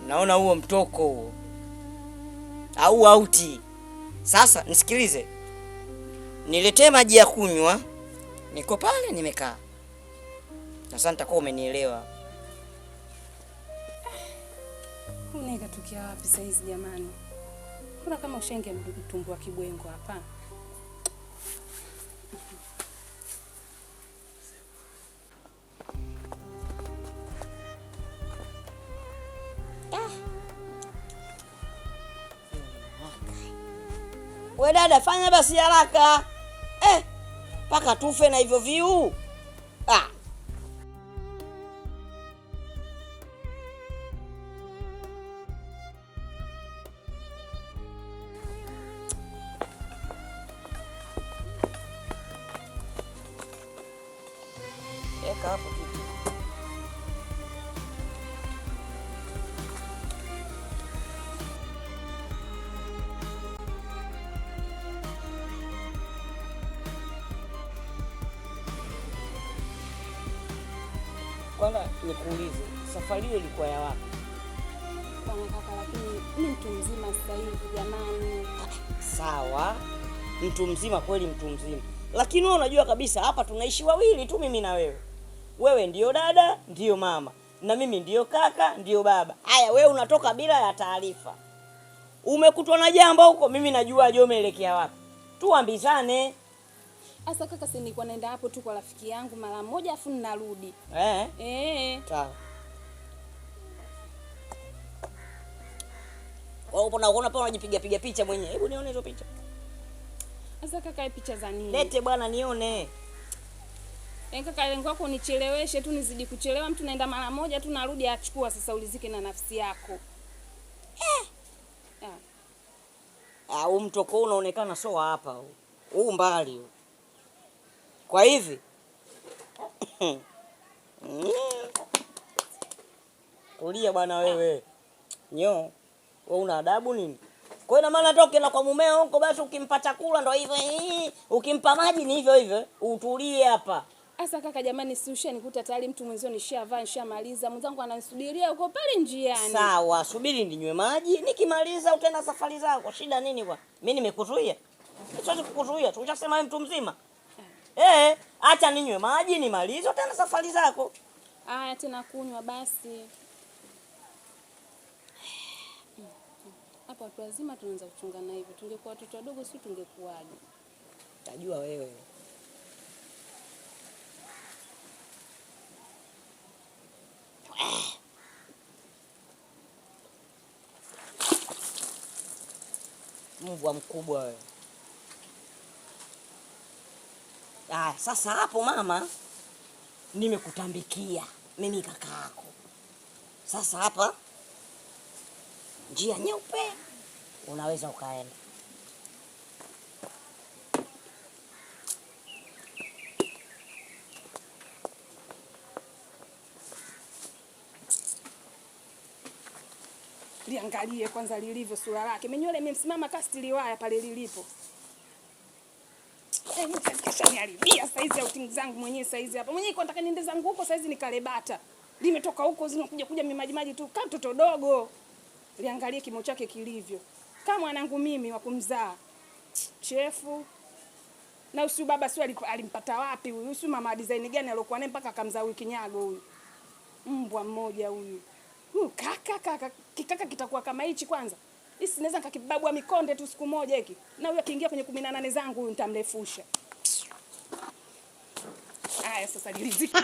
naona huo mtoko huo au auti. Sasa nisikilize, niletee maji ya kunywa, niko pale nimekaa. Sasa nitakuwa umenielewa. Uneka tukia wapi saizi jamani? Kuna kama ushenge mtumbo wa kibwengo hapa. We dada, fanya basi haraka. Paka tufe na hivyo viu. Eka hapo kitu. Kwanza nikuulize, safari hiyo ilikuwa ya wapi? Bwana kaka, lakini mimi mtu mzima sasa hivi jamani. Sawa, mtu mzima kweli, mtu mzima. Lakini wewe unajua kabisa hapa tunaishi wawili tu, mimi na wewe. Wewe ndio dada, ndio mama, na mimi ndio kaka, ndio baba. Haya, wewe unatoka bila ya taarifa. Umekutwa na jambo huko, mimi najua je umeelekea wapi. Tuambizane. Asa kaka, si nilikuwa naenda hapo tu kwa rafiki yangu mara moja afu ninarudi. Sawa. Kwa hiyo unaona pa unajipiga picha mwenyewe. Hebu nione hizo picha. Asa kaka, picha za nini? Lete bwana nione. Kaka, lengo lako nicheleweshe tu, nizidi kuchelewa, mtu naenda mara moja tu narudi, achukua sasa ulizike na nafsi yako. Huu mtoko unaonekana so hapa huu. Huu mbali huu. Kwa hivi. Kulia bwana wewe. Wewe una adabu nini? Kwa hiyo maana toke na kwa mumeo huko basi, ukimpa chakula ndo hivyo, ukimpa maji ni hivyo hivyo, utulie hapa. Asa kaka jamani, si ushanikuta tayari mtu mwenzio nishavaa nishamaliza, mwenzangu ananisubiria uko pale njiani. Sawa, subiri ninywe maji, nikimaliza utaenda safari zako. Shida nini kwa? Mimi nimekuzuia. Siwezi kukuzuia, tunashasema wewe mtu mzima. Acha ninywe maji nimalize, utaenda safari zako. Haya tena kunywa basi. Hapa watu wazima tunaanza kuchungana hivyo. Tungekuwa watoto wadogo si tungekuwaje? Tajua wewe. Mbwa mkubwa wewe. Sasa hapo mama, nimekutambikia mimi kaka yako. Sasa hapa njia nyeupe, unaweza ukaenda. Liangalie kwanza lilivyo sura lake. Menywele imemsimama kastili waya pale lilipo. Kashaniharibia saizi outing zangu mwenyewe saizi hapa. Mwenyewe nataka niende zangu huko saizi nikalebata. Limetoka huko zinakuja mimaji tu kama mtoto dogo. Liangalie kimo chake kilivyo. Kama mwanangu mimi wa kumzaa. Chefu. Na usi baba si alimpata wapi huyu? Usi mama design gani alokuwa naye mpaka akamzaa huyu kinyago huyu? Mbwa mmoja huyu. Kaka kitakuwa kama hichi kwanza. Hisi naweza nikakibabwa mikonde tu siku moja hiki. Na huyo akiingia kwenye 18 zangu huyu nitamrefusha. Haya sasa niliziki.